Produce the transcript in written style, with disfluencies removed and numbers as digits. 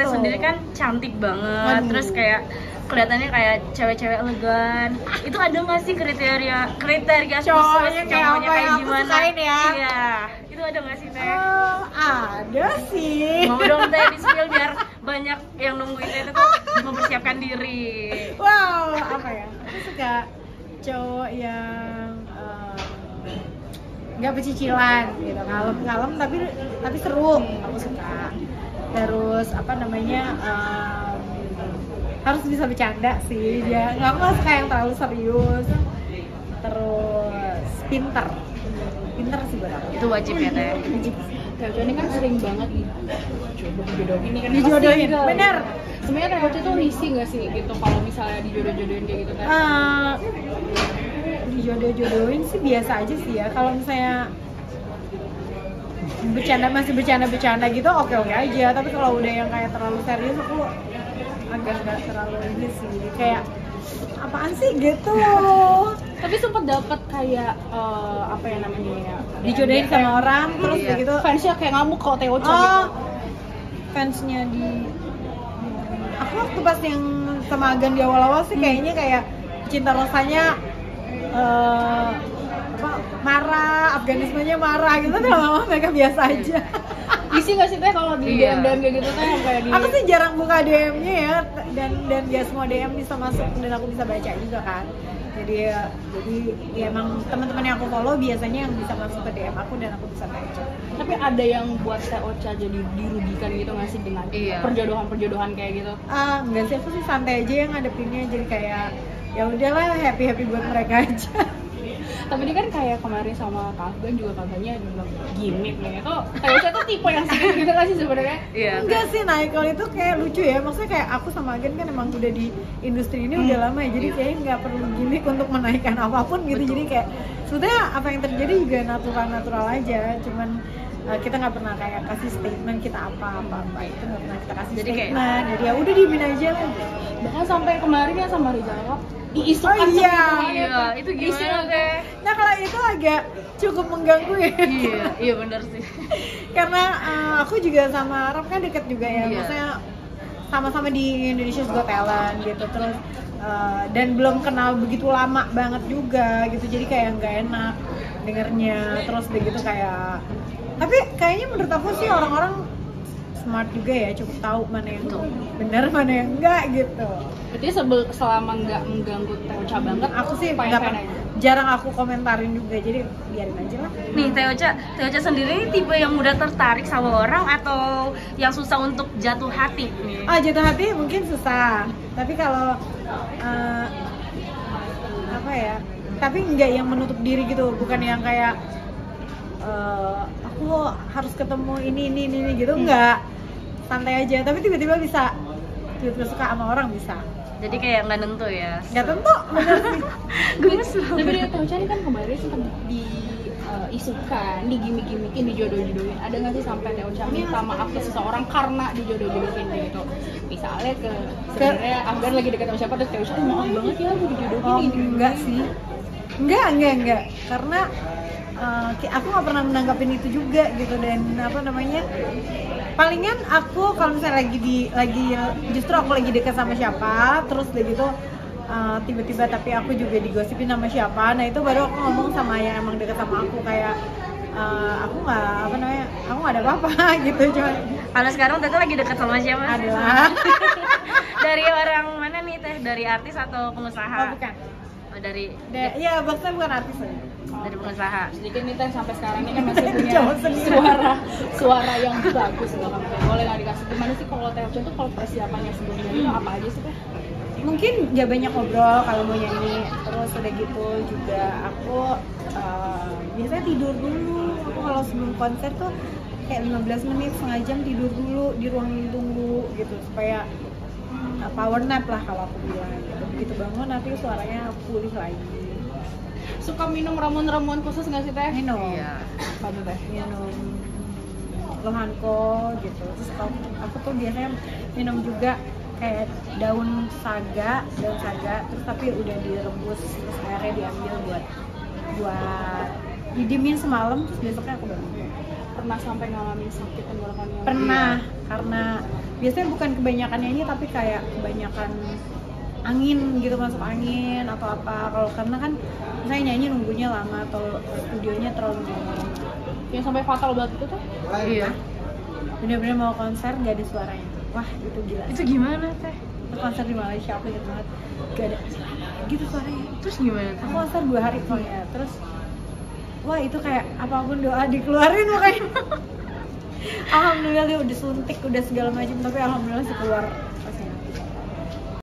Teh sendiri kan cantik banget, terus kayak kelihatannya kayak cewek-cewek elegan. Itu ada nggak sih kriteria khusus Cowoknya kayak cowoknya apa yang aku gimana? sukain ya? Iya, itu ada nggak sih Teh? Ada sih. Mau dong Teh di spill biar banyak yang nungguin Teh tuh mempersiapkan diri. Wow, apa ya? Aku suka cowok yang nggak pecicilan gitu, kalem-kalem tapi seru. Aku suka. Terus apa namanya? Harus bisa bercanda sih dia. Nggak suka yang terlalu serius. Terus pinter sih buat aku. Itu wajib ya Teh. Wajib. Teh ini kan sering banget dijodohin ini kan Dijodohin, bener. Sebenarnya Teh tuh risih nggak sih gitu kalau misalnya dijodoh-jodohin kayak gitu kan? Dijodoh-jodohin sih biasa aja sih ya. Kalau misalnya masih bercanda gitu oke aja. Tapi kalau udah yang kayak terlalu serius aku agak nggak terlalu ini sih. Kayak apaan sih gitu. Tapi sempet dapet kayak apa ya namanya ya? Dijodohin sama orang terus begitu fansnya kayak ngamuk kalau Teh Ocha gitu. Fansnya aku waktu pas yang sama Agan di awal-awal sih kayaknya kayak cinta rasanya marah, Afganismenya marah gitu, tapi lama-lama mereka biasa aja. Isi nggak sih Teh kalau di DM kayak gitu Teh kayak di? Aku sih jarang buka DM-nya ya, dan gak semua DM bisa masuk dan aku bisa baca juga kan. Jadi ya emang teman-teman yang aku follow biasanya yang bisa masuk ke DM aku dan aku bisa baca. Tapi ada yang buat Teh Ocha jadi dirugikan gitu nggak sih dengan perjodohan kayak gitu? Enggak sih, aku sih santai aja yang ngadepinnya, jadi kayak ya udahlah happy buat mereka aja. Tapi ini kan kayak kemarin sama Kak Afgan juga katanya bilang gimmick nih itu Teh tuh tipe yang sedih gitu kan sih sebenarnya? Iya. Enggak sih, kalau itu kayak lucu ya, maksudnya kayak aku sama Agen kan emang udah di industri ini udah lama ya, jadi kayaknya nggak perlu gimmick untuk menaikkan apapun gitu. Jadi kayak sebetulnya apa yang terjadi juga natural aja, cuman kita nggak pernah kayak kasih statement kita apa itu nggak pernah kita kasih jadi statement. kayak Jadi ya udah diemin aja lah. Bahkan sampai kemarin ya sama Rizal diisukan itu gimana Teh? Nah kalau itu agak cukup mengganggu ya. Iya benar sih. Karena aku juga sama Arab kan deket juga ya, maksudnya sama-sama di Indonesia's Got Talent gitu, terus dan belum kenal begitu lama banget juga gitu, jadi kayak nggak enak dengernya. Terus begitu kayak, tapi kayaknya menurut aku sih orang-orang smart juga ya, cukup tahu mana yang benar mana yang enggak gitu. Berarti selama nggak mengganggu Teh Ocha banget, aku sih jarang aku komentarin juga, jadi biarin aja lah. Nih Teh Ocha sendiri ini tipe yang mudah tertarik sama orang atau yang susah untuk jatuh hati? Jatuh hati mungkin susah, tapi kalau apa ya, tapi nggak yang menutup diri gitu, bukan yang kayak aku harus ketemu ini gitu, enggak, santai aja. Tapi tiba-tiba suka sama orang bisa. Jadi kayak nggak nentu ya? Nggak tentu, bener sih. Gemes loh. Tapi Teh Ocha ini kan kemarin sempat diisukan, digimik-gimikin, dijodoh-jodohin. Ada nggak sih sampai Teh Ocha minta maaf ke seseorang karena dijodoh-jodohin gitu? Misalnya sebenarnya Afgan lagi dekat sama siapa, terus Teh Ocha maaf banget ya aku dijodohin ini. Enggak sih, enggak, karena aku nggak pernah menanggapin itu juga gitu. Dan apa namanya, palingan aku kalau misalnya justru aku lagi dekat sama siapa, terus udah gitu tiba-tiba tapi aku juga digosipin sama siapa, nah itu baru aku ngomong sama yang emang dekat sama aku, kayak aku nggak ada apa-apa gitu. Cuma kalau sekarang Teh lagi dekat sama siapa? adalah Dari orang mana nih Teh? Dari artis atau pengusaha? bukan. Dari Bahkan bukan artis ya. dari pengusaha. Sedikit nih Teh, sampai sekarang ini kan masih punya suara yang bagus loh. Boleh nggak dikasih gimana sih kalau Teh Ocha tuh kalau persiapannya sebelumnya itu apa aja sih Teh? Mungkin gak banyak ngobrol kalau mau nyanyi, terus udah gitu juga aku biasanya tidur dulu. Aku kalau sebelum konser tuh kayak 15 menit, setengah jam tidur dulu di ruang tunggu gitu, supaya power nap lah kalau aku bilang gitu. Begitu bangun nanti suaranya pulih lagi. Suka minum ramuan-ramuan khusus nggak sih Teh? Minum. Iya. Apa tuh Teh? Minum lohanko gitu. Terus aku tuh biasanya minum juga kayak daun saga, terus tapi udah direbus, terus airnya diambil buat didiemin semalam, terus besoknya aku bangun. Pernah sampai ngalamin sakit tenggorokannya? Pernah, karena biasanya bukan kebanyakan nyanyi tapi kayak kebanyakan angin gitu, masuk angin atau apa. Kalau karena kan saya nyanyi nunggunya lama atau studionya terlalu lama. Yang sampai fatal banget itu tuh? Iya. Bener-bener mau konser gak ada suaranya. Wah itu gila. Itu gimana teh? Konser di Malaysia aku inget banget gak ada gitu suaranya. Terus gimana tuh? Aku konser 2 hari pokoknya. Terus wah itu kayak apapun doa dikeluarin makanya. Alhamdulillah dia udah suntik udah segala macam tapi alhamdulillah sih keluar pasnya.